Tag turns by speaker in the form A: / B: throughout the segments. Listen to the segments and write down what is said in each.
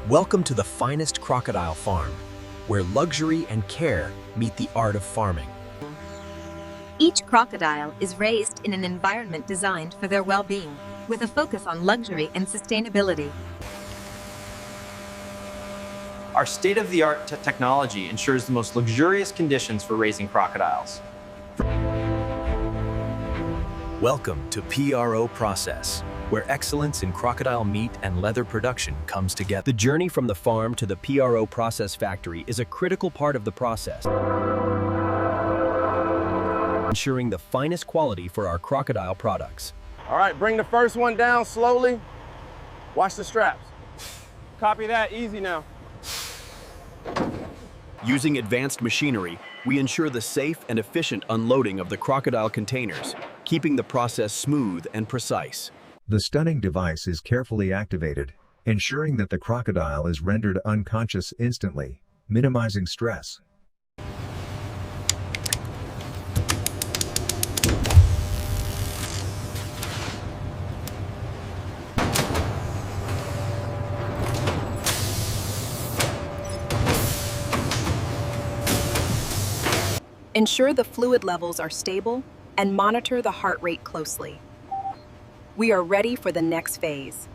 A: Welcome to the finest crocodile farm, where luxury and care meet the art of farming.
B: Each crocodile is raised in an environment designed for their well-being, with a focus on luxury and sustainability.
C: Our state-of-the-art technology ensures the most luxurious conditions for raising crocodiles.
A: Welcome to PRO Process, where excellence in crocodile meat and leather production comes together. The journey from the farm to the PRO process factory is a critical part of the process, ensuring the finest quality for our crocodile products.
D: All right, bring the first one down slowly. Watch the straps. Copy that, easy now.
A: Using advanced machinery, we ensure the safe and efficient unloading of the crocodile containers, keeping the process smooth and precise.
E: The stunning device is carefully activated, ensuring that the crocodile is rendered unconscious instantly, minimizing stress.
F: Ensure the fluid levels are stable and monitor the heart rate closely. We are ready for the next phase.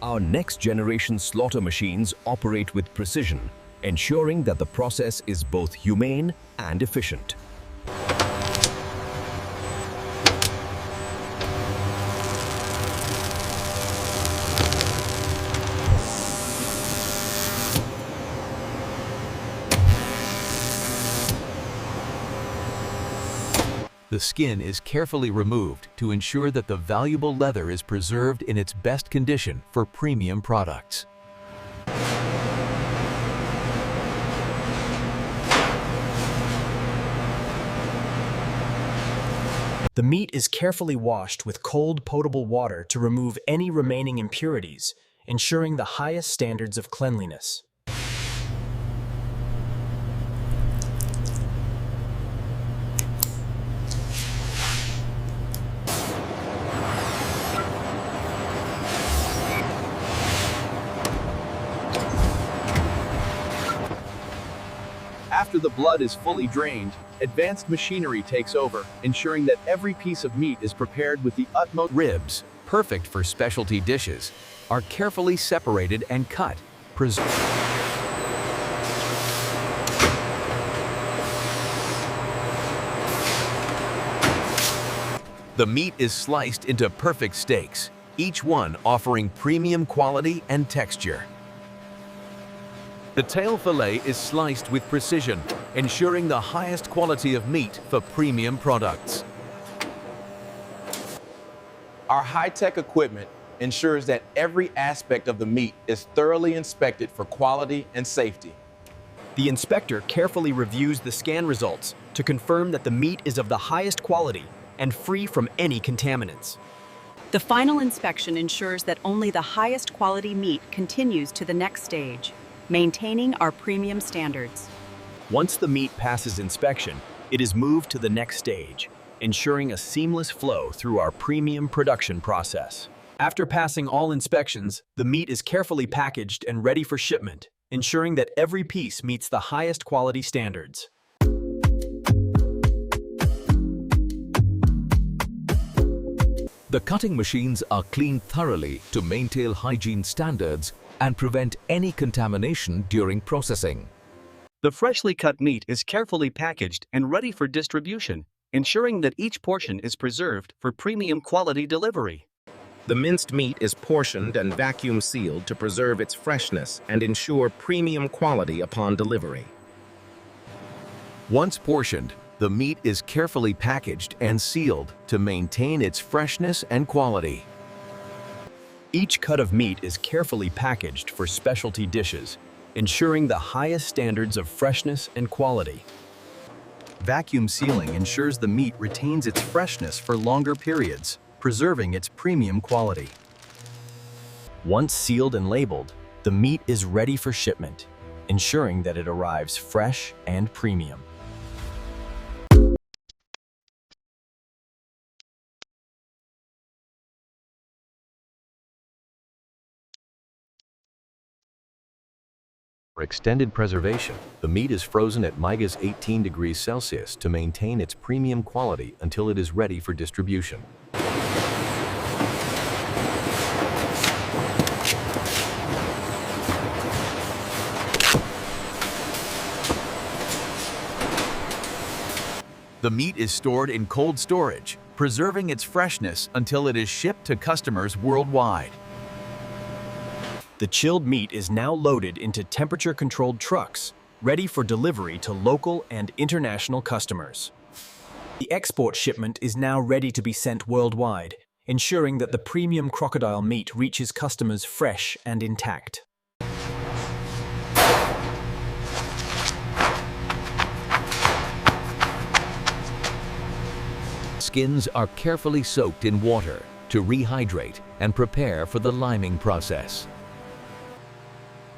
A: Our next-generation slaughter machines operate with precision, ensuring that the process is both humane and efficient. The skin is carefully removed to ensure that the valuable leather is preserved in its best condition for premium products. The meat is carefully washed with cold, potable water to remove any remaining impurities, ensuring the highest standards of cleanliness.
G: After the blood is fully drained, advanced machinery takes over, ensuring that every piece of meat is prepared with the utmost.
A: Ribs, perfect for specialty dishes, are carefully separated and cut, The meat is sliced into perfect steaks, each one offering premium quality and texture. The tail fillet is sliced with precision, ensuring the highest quality of meat for premium products.
D: Our high-tech equipment ensures that every aspect of the meat is thoroughly inspected for quality and safety.
A: The inspector carefully reviews the scan results to confirm that the meat is of the highest quality and free from any contaminants.
F: The final inspection ensures that only the highest quality meat continues to the next stage, maintaining our premium standards.
A: Once the meat passes inspection, it is moved to the next stage, ensuring a seamless flow through our premium production process. After passing all inspections, the meat is carefully packaged and ready for shipment, ensuring that every piece meets the highest quality standards. The cutting machines are cleaned thoroughly to maintain hygiene standards and prevent any contamination during processing.
H: The freshly cut meat is carefully packaged and ready for distribution, ensuring that each portion is preserved for premium quality delivery.
I: The minced meat is portioned and vacuum sealed to preserve its freshness and ensure premium quality upon delivery.
A: Once portioned, the meat is carefully packaged and sealed to maintain its freshness and quality. Each cut of meat is carefully packaged for specialty dishes, ensuring the highest standards of freshness and quality. Vacuum sealing ensures the meat retains its freshness for longer periods, preserving its premium quality. Once sealed and labeled, the meat is ready for shipment, ensuring that it arrives fresh and premium. For extended preservation, the meat is frozen at minus 18 degrees Celsius to maintain its premium quality until it is ready for distribution. The meat is stored in cold storage, preserving its freshness until it is shipped to customers worldwide.
J: The chilled meat is now loaded into temperature-controlled trucks, ready for delivery to local and international customers. The export shipment is now ready to be sent worldwide, ensuring that the premium crocodile meat reaches customers fresh and intact.
A: Skins are carefully soaked in water to rehydrate and prepare for the liming process.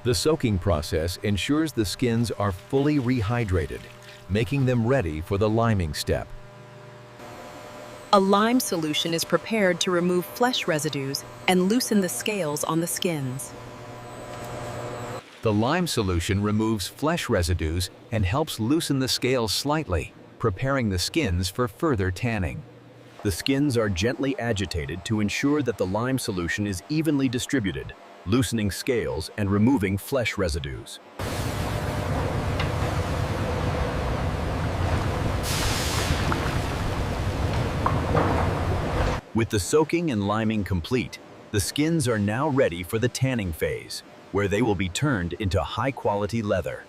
A: The soaking process ensures the skins are fully rehydrated, making them ready for the liming step.
F: A lime solution is prepared to remove flesh residues and loosen the scales on the skins.
A: The lime solution removes flesh residues and helps loosen the scales slightly, preparing the skins for further tanning.
J: The skins are gently agitated to ensure that the lime solution is evenly distributed, loosening scales and removing flesh residues. With the soaking and liming complete, the skins are now ready for the tanning phase, where they will be turned into high-quality leather.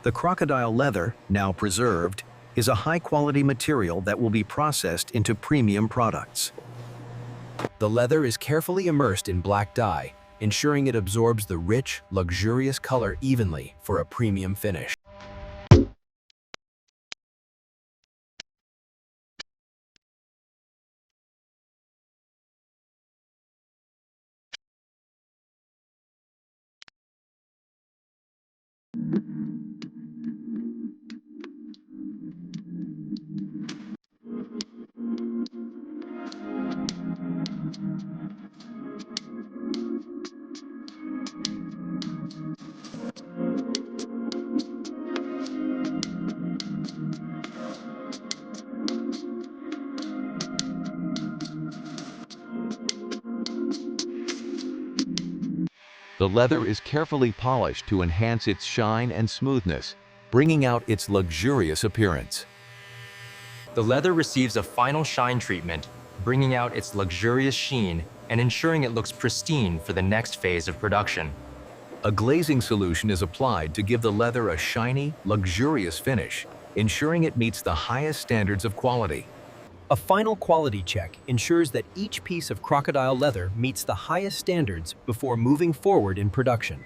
J: The crocodile leather, now preserved, is a high-quality material that will be processed into premium products. The leather is carefully immersed in black dye, ensuring it absorbs the rich, luxurious color evenly for a premium finish.
A: The leather is carefully polished to enhance its shine and smoothness, bringing out its luxurious appearance.
C: The leather receives a final shine treatment, bringing out its luxurious sheen and ensuring it looks pristine for the next phase of production.
A: A glazing solution is applied to give the leather a shiny, luxurious finish, ensuring it meets the highest standards of quality.
J: A final quality check ensures that each piece of crocodile leather meets the highest standards before moving forward in production.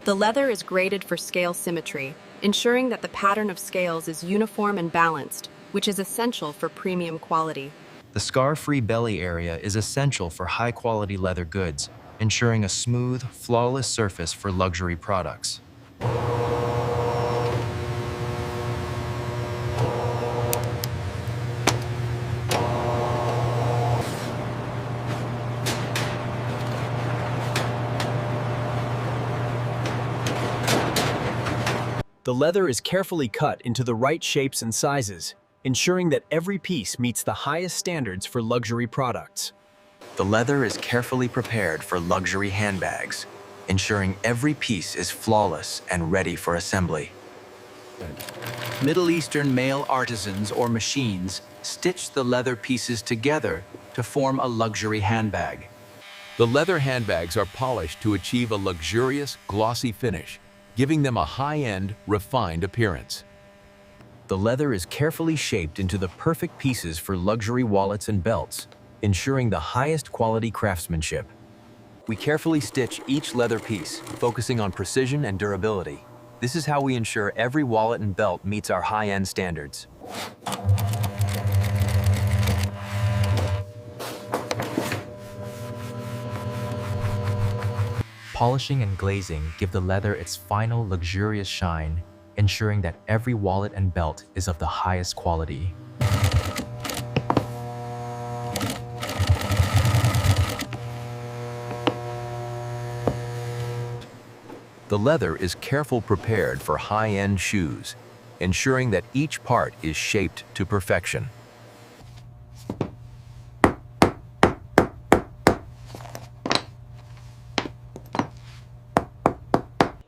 F: The leather is graded for scale symmetry, ensuring that the pattern of scales is uniform and balanced, which is essential for premium quality.
C: The scar-free belly area is essential for high-quality leather goods, ensuring a smooth, flawless surface for luxury products.
J: The leather is carefully cut into the right shapes and sizes, ensuring that every piece meets the highest standards for luxury products.
C: The leather is carefully prepared for luxury handbags, ensuring every piece is flawless and ready for assembly. Middle Eastern male artisans or machines stitch the leather pieces together to form a luxury handbag.
A: The leather handbags are polished to achieve a luxurious, glossy finish, giving them a high-end, refined appearance.
J: The leather is carefully shaped into the perfect pieces for luxury wallets and belts, ensuring the highest quality craftsmanship. We carefully stitch each leather piece, focusing on precision and durability. This is how we ensure every wallet and belt meets our high-end standards.
C: Polishing and glazing give the leather its final luxurious shine, ensuring that every wallet and belt is of the highest quality.
A: The leather is carefully prepared for high-end shoes, ensuring that each part is shaped to perfection.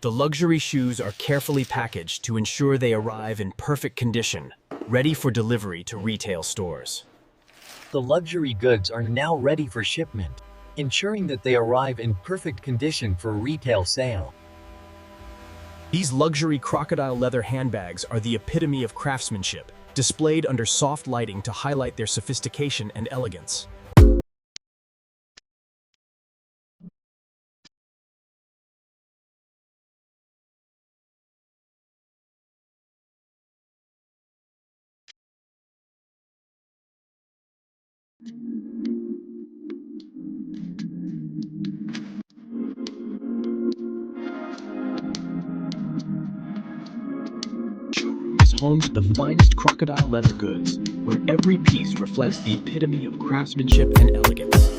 K: The luxury shoes are carefully packaged to ensure they arrive in perfect condition, ready for delivery to retail stores.
L: The luxury goods are now ready for shipment, ensuring that they arrive in perfect condition for retail sale.
K: These luxury crocodile leather handbags are the epitome of craftsmanship, displayed under soft lighting to highlight their sophistication and elegance. Is home to the finest crocodile leather goods, where every piece reflects the epitome of craftsmanship and elegance.